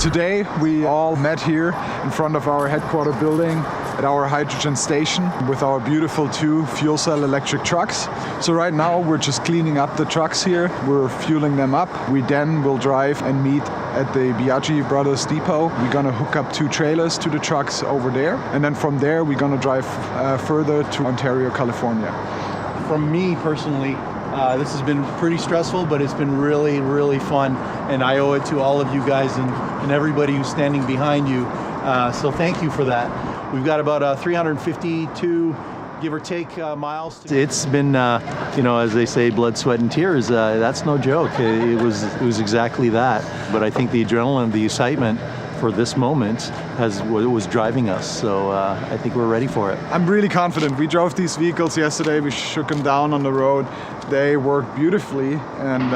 Today we all met here in front of our headquarter building at our hydrogen station with our beautiful 2 fuel cell electric trucks. So right now we're just cleaning up the trucks here. We're fueling them up. We then will drive and meet at the Biaggi Brothers depot. We're gonna hook up 2 trailers to the trucks over there. And then from there we're gonna drive further to Ontario, California. From me personally, this has been pretty stressful, but it's been really, really fun. And I owe it to all of you guys and everybody who's standing behind you. So thank you for that. We've got about 352, give or take, miles. It's been, as they say, blood, sweat, and tears. That's no joke. It was exactly that. But I think the adrenaline, the excitement for this moment was driving us. So I think we're ready for it. I'm really confident. We drove these vehicles yesterday. We shook them down on the road. They work beautifully, and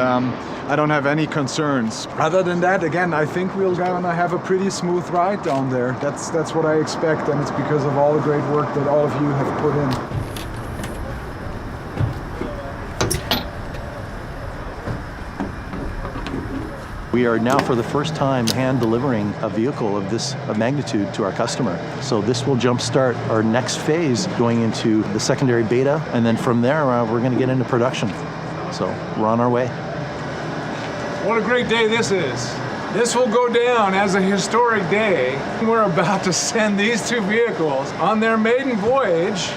I don't have any concerns. Other than that, again, I think we're gonna have a pretty smooth ride down there. That's what I expect, and it's because of all the great work that all of you have put in. We are now, for the first time, hand delivering a vehicle of this magnitude to our customer. So this will jumpstart our next phase going into the secondary beta, and then from there we're going to get into production. So we're on our way. What a great day this is. This will go down as a historic day. We're about to send these 2 vehicles on their maiden voyage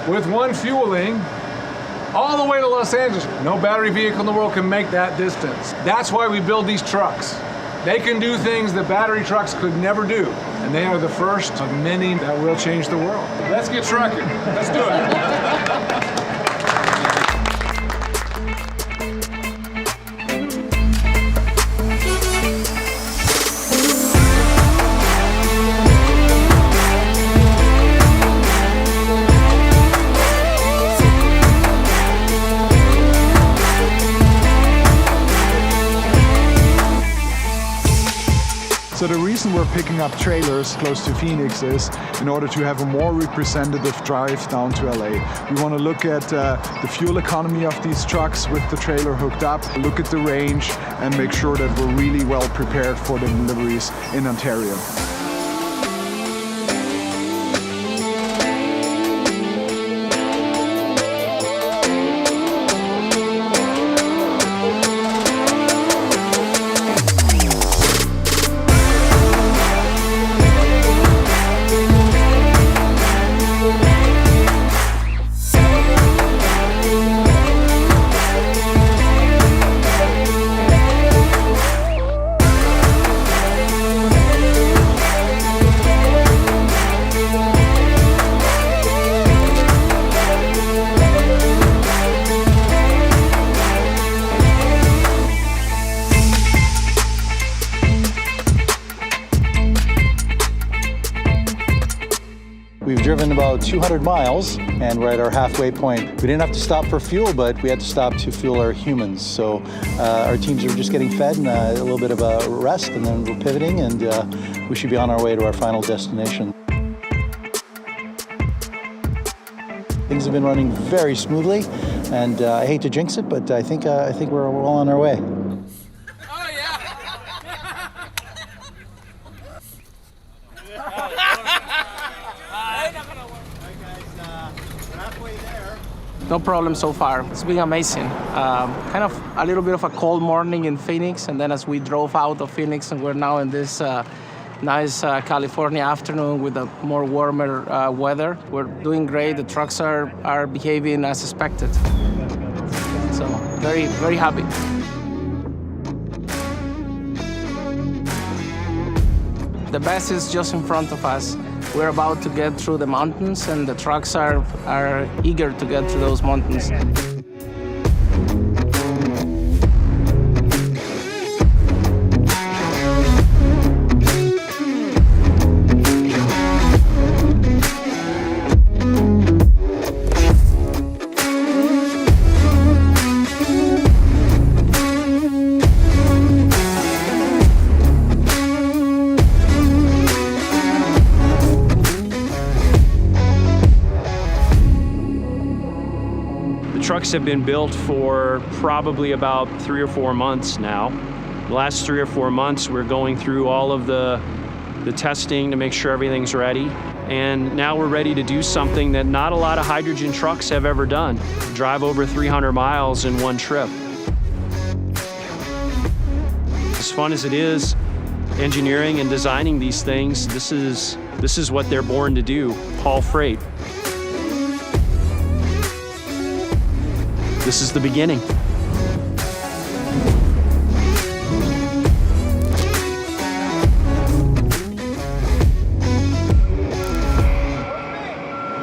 with 1 fueling all the way to Los Angeles. No battery vehicle in the world can make that distance. That's why we build these trucks. They can do things that battery trucks could never do. And they are the first of many that will change the world. Let's get trucking. Let's do it. So the reason we're picking up trailers close to Phoenix is in order to have a more representative drive down to LA. We want to look at the fuel economy of these trucks with the trailer hooked up, look at the range, and make sure that we're really well prepared for the deliveries in Ontario. We've driven about 200 miles and we're at our halfway point. We didn't have to stop for fuel, but we had to stop to fuel our humans. So our teams are just getting fed and a little bit of a rest, and then we're pivoting, and we should be on our way to our final destination. Things have been running very smoothly, and I hate to jinx it, but I think we're all on our way. No problem so far. It's been amazing. Kind of a little bit of a cold morning in Phoenix, and then as we drove out of Phoenix, and we're now in this nice California afternoon with a more warmer weather. We're doing great. The trucks are behaving as expected. So very, very happy. The best is just in front of us. We're about to get through the mountains, and the trucks are eager to get through those mountains. Trucks have been built for probably about 3 or 4 months now. The last 3 or 4 months, we're going through all of the testing to make sure everything's ready. And now we're ready to do something that not a lot of hydrogen trucks have ever done. Drive over 300 miles in one trip. As fun as it is, engineering and designing these things, this is what they're born to do, haul freight. This is the beginning.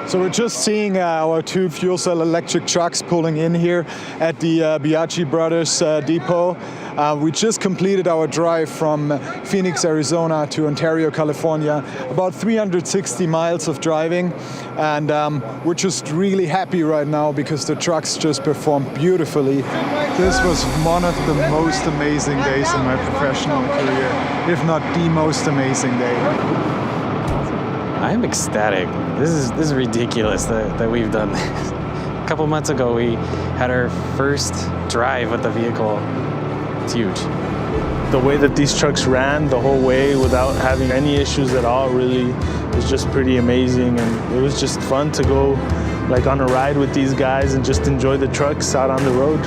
So we're just seeing our 2 fuel cell electric trucks pulling in here at the Biaggi Brothers depot. We just completed our drive from Phoenix, Arizona to Ontario, California, about 360 miles of driving, and we're just really happy right now because the trucks just performed beautifully. This was one of the most amazing days in my professional career, if not the most amazing day. I'm ecstatic. This is ridiculous that we've done this. A couple months ago, we had our first drive with the vehicle. It's huge. The way that these trucks ran the whole way without having any issues at all really was just pretty amazing, and it was just fun to go like on a ride with these guys and just enjoy the trucks out on the road.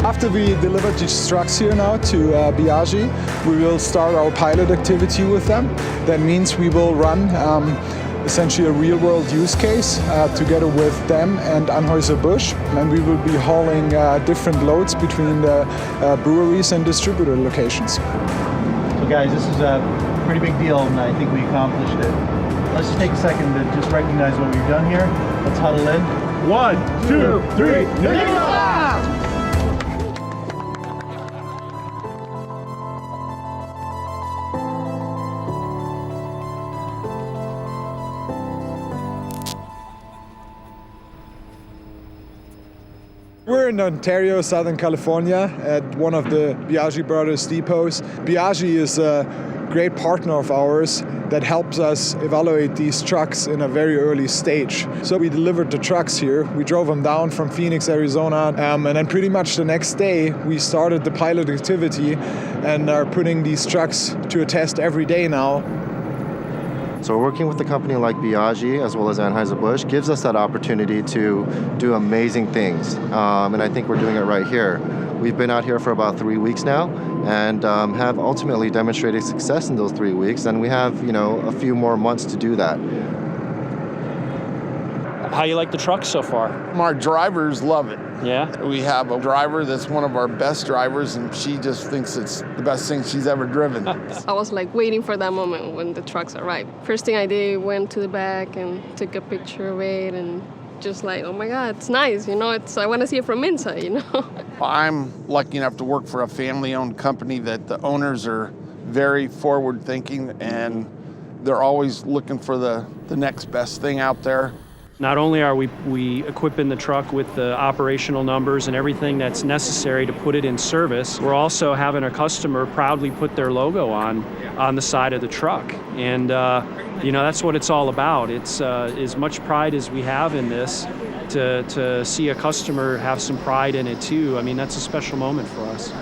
After we delivered these trucks here now to Biaggi, we will start our pilot activity with them. That means we will run essentially a real-world use case together with them and Anheuser-Busch, and we will be hauling different loads between the breweries and distributor locations. So guys, this is a pretty big deal, and I think we accomplished it. Let's just take a second to just recognize what we've done here. Let's huddle in. 1, 2, 3, Nikola! We're in Ontario, Southern California, at one of the Biaggi Brothers depots. Biaggi is a great partner of ours that helps us evaluate these trucks in a very early stage. So we delivered the trucks here. We drove them down from Phoenix, Arizona, and then pretty much the next day we started the pilot activity and are putting these trucks to a test every day now. So working with a company like Biaggi as well as Anheuser-Busch gives us that opportunity to do amazing things. And I think we're doing it right here. We've been out here for about 3 weeks now and have ultimately demonstrated success in those 3 weeks. And we have, a few more months to do that. How you like the truck so far? Our drivers love it. Yeah? We have a driver that's one of our best drivers, and she just thinks it's the best thing she's ever driven. I was like waiting for that moment when the trucks arrived. First thing I did, went to the back and took a picture of it, and just like, oh my God, it's nice, I want to see it from inside, I'm lucky enough to work for a family-owned company that the owners are very forward-thinking, and they're always looking for the next best thing out there. Not only are we equipping the truck with the operational numbers and everything that's necessary to put it in service, we're also having a customer proudly put their logo on the side of the truck. And that's what it's all about. It's as much pride as we have in this to see a customer have some pride in it too. I mean, that's a special moment for us.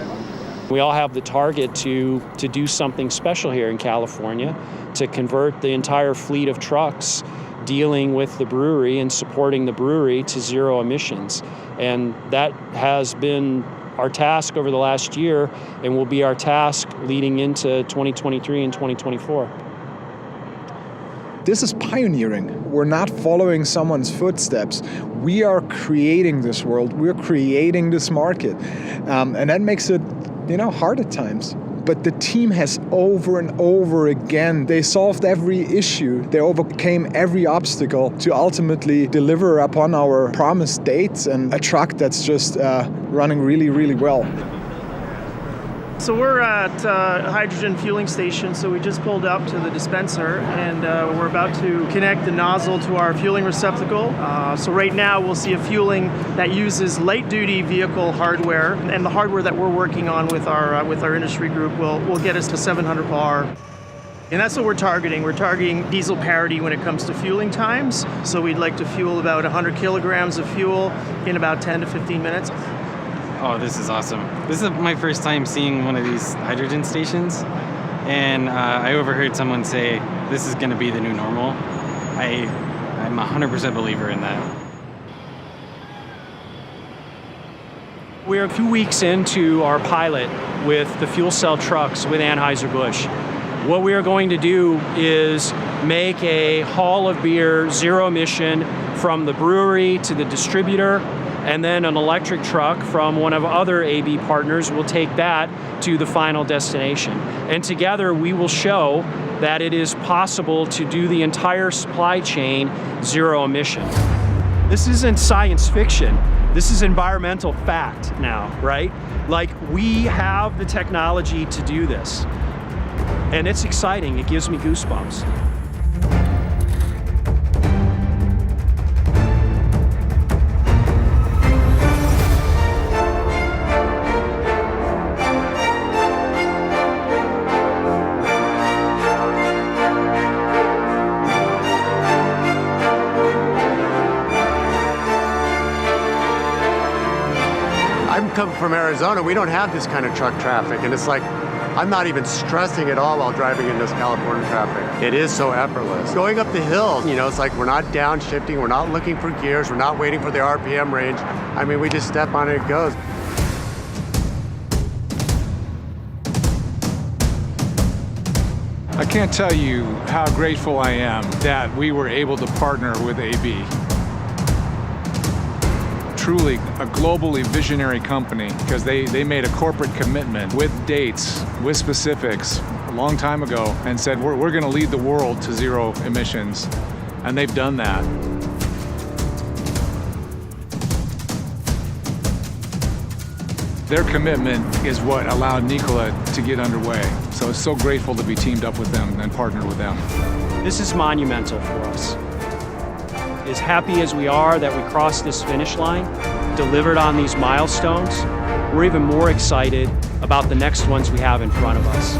We all have the target to do something special here in California, to convert the entire fleet of trucks dealing with the brewery and supporting the brewery to zero emissions. And that has been our task over the last year and will be our task leading into 2023 and 2024. This is pioneering. We're not following someone's footsteps. We are creating this world. We're creating this market. And that makes it, hard at times. But the team has over and over again, they solved every issue. They overcame every obstacle to ultimately deliver upon our promised dates and a truck that's just running really, really well. So we're at a hydrogen fueling station, so we just pulled up to the dispenser and we're about to connect the nozzle to our fueling receptacle. So right now we'll see a fueling that uses light-duty vehicle hardware, and the hardware that we're working on with our industry group will get us to 700 bar. And that's what we're targeting. We're targeting diesel parity when it comes to fueling times. So we'd like to fuel about 100 kilograms of fuel in about 10 to 15 minutes. Oh, this is awesome. This is my first time seeing one of these hydrogen stations, and I overheard someone say this is going to be the new normal. I'm a 100% believer in that. We're 2 weeks into our pilot with the fuel cell trucks with Anheuser-Busch. What we are going to do is make a haul of beer zero emission from the brewery to the distributor, and then an electric truck from one of other AB partners will take that to the final destination. And together we will show that it is possible to do the entire supply chain zero emission. This isn't science fiction. This is environmental fact now, right? Like, we have the technology to do this. And it's exciting. It gives me goosebumps. I'm coming from Arizona. We don't have this kind of truck traffic, and it's like I'm not even stressing at all while driving in this California traffic. It is so effortless. Going up the hill, you know, it's like we're not downshifting, we're not looking for gears, we're not waiting for the RPM range. I mean, we just step on it, it goes. I can't tell you how grateful I am that we were able to partner with AB. Truly a globally visionary company, because they made a corporate commitment with dates, with specifics a long time ago, and said we're going to lead the world to zero emissions, and they've done that. Their commitment is what allowed Nikola to get underway. So so grateful to be teamed up with them and partnered with them. This is monumental for us. As happy as we are that we crossed this finish line, delivered on these milestones, we're even more excited about the next ones we have in front of us.